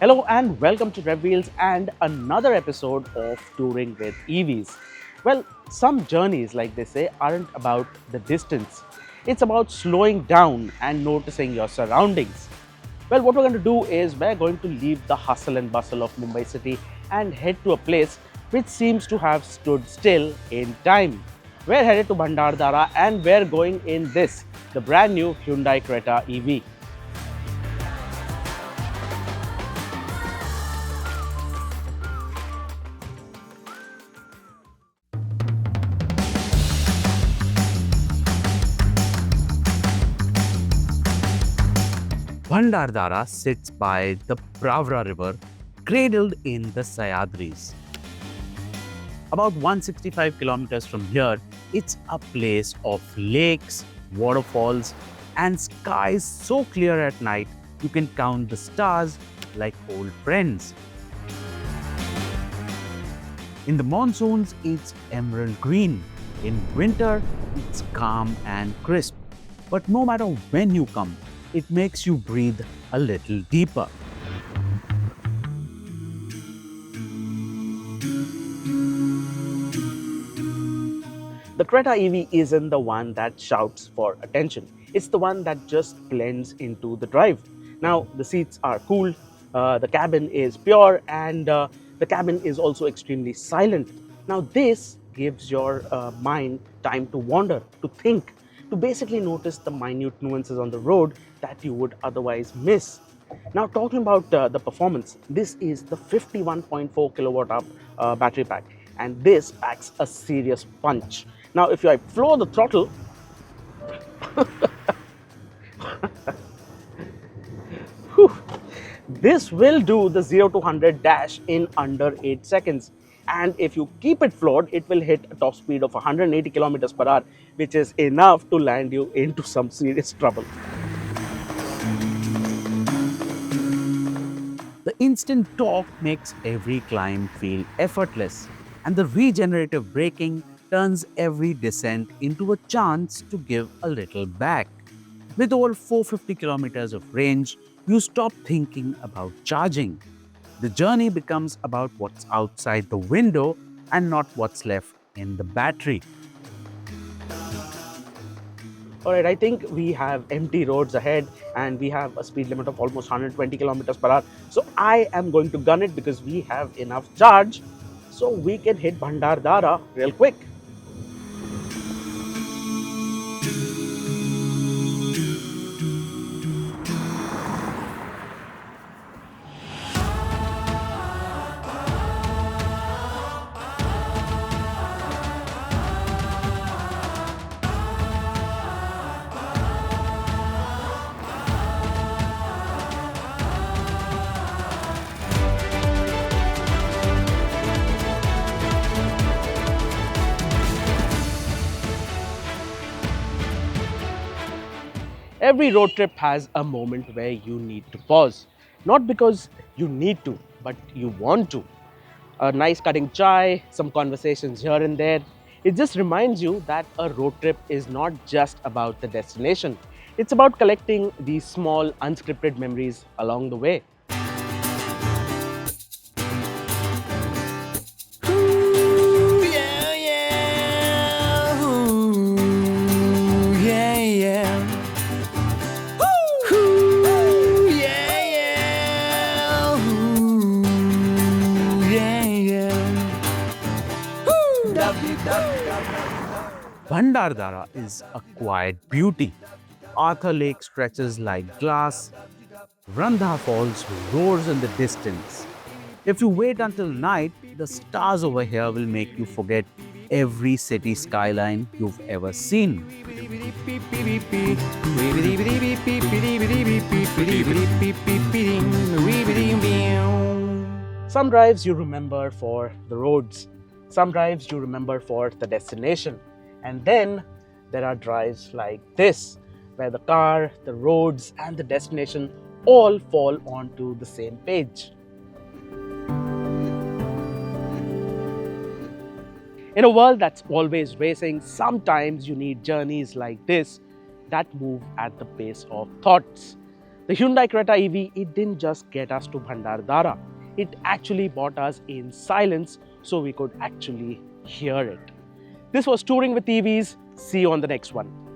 Hello and welcome to RevWheels and another episode of Touring with EVs. Well, some journeys, like they say, aren't about the distance. It's about slowing down and noticing your surroundings. Well, what we're going to do is we're going to leave the hustle and bustle of Mumbai city and head to a place which seems to have stood still in time. We're headed to Bhandardara and we're going in this, the brand new Hyundai Creta EV. Bhandardara sits by the Pravra river, cradled in the Sayadris. About 165 kilometers from here, it's a place of lakes, waterfalls, and skies so clear at night you can count the stars like old friends. In the monsoons, it's emerald green. In winter, it's calm and crisp. But no matter when you come, it makes you breathe a little deeper. The Creta EV isn't the one that shouts for attention. It's the one that just blends into the drive. Now, the seats are cool, the cabin is pure, and the cabin is also extremely silent. Now, this gives your mind time to wander, to think, to basically notice the minute nuances on the road that you would otherwise miss. Now, talking about the performance, this is the 51.4 kilowatt hour battery pack, and this packs a serious punch. Now, if I floor the throttle, whew, this will do the 0 to 100 dash in under 8 seconds. And if you keep it floored, it will hit a top speed of 180 kilometers per hour, which is enough to land you into some serious trouble. The instant torque makes every climb feel effortless, and the regenerative braking turns every descent into a chance to give a little back. With over 450 kilometers of range, you stop thinking about charging. The journey becomes about what's outside the window and not what's left in the battery. All right, I think we have empty roads ahead and we have a speed limit of almost 120 kilometers per hour. So I am going to gun it because we have enough charge so we can hit Bhandardara real quick. Every road trip has a moment where you need to pause. Not because you need to, but you want to. A nice cutting chai, some conversations here and there. It just reminds you that a road trip is not just about the destination. It's about collecting these small, unscripted memories along the way. Ooh, yeah, yeah. Ooh, yeah, yeah. Ooh, yeah, yeah. Ooh, yeah, yeah. Bhandardara is a quiet beauty. Arthur Lake stretches like glass. Randha Falls roars in the distance. If you wait until night, the stars over here will make you forget every city skyline you've ever seen. Some drives you remember for the roads, some drives you remember for the destination. And then there are drives like this, where the car, the roads, and the destination all fall onto the same page. In a world that's always racing, sometimes you need journeys like this that move at the pace of thoughts. The Hyundai Creta EV, it didn't just get us to Bhandardara. It actually brought us in silence so we could actually hear it. This was Touring with EVs. See you on the next one.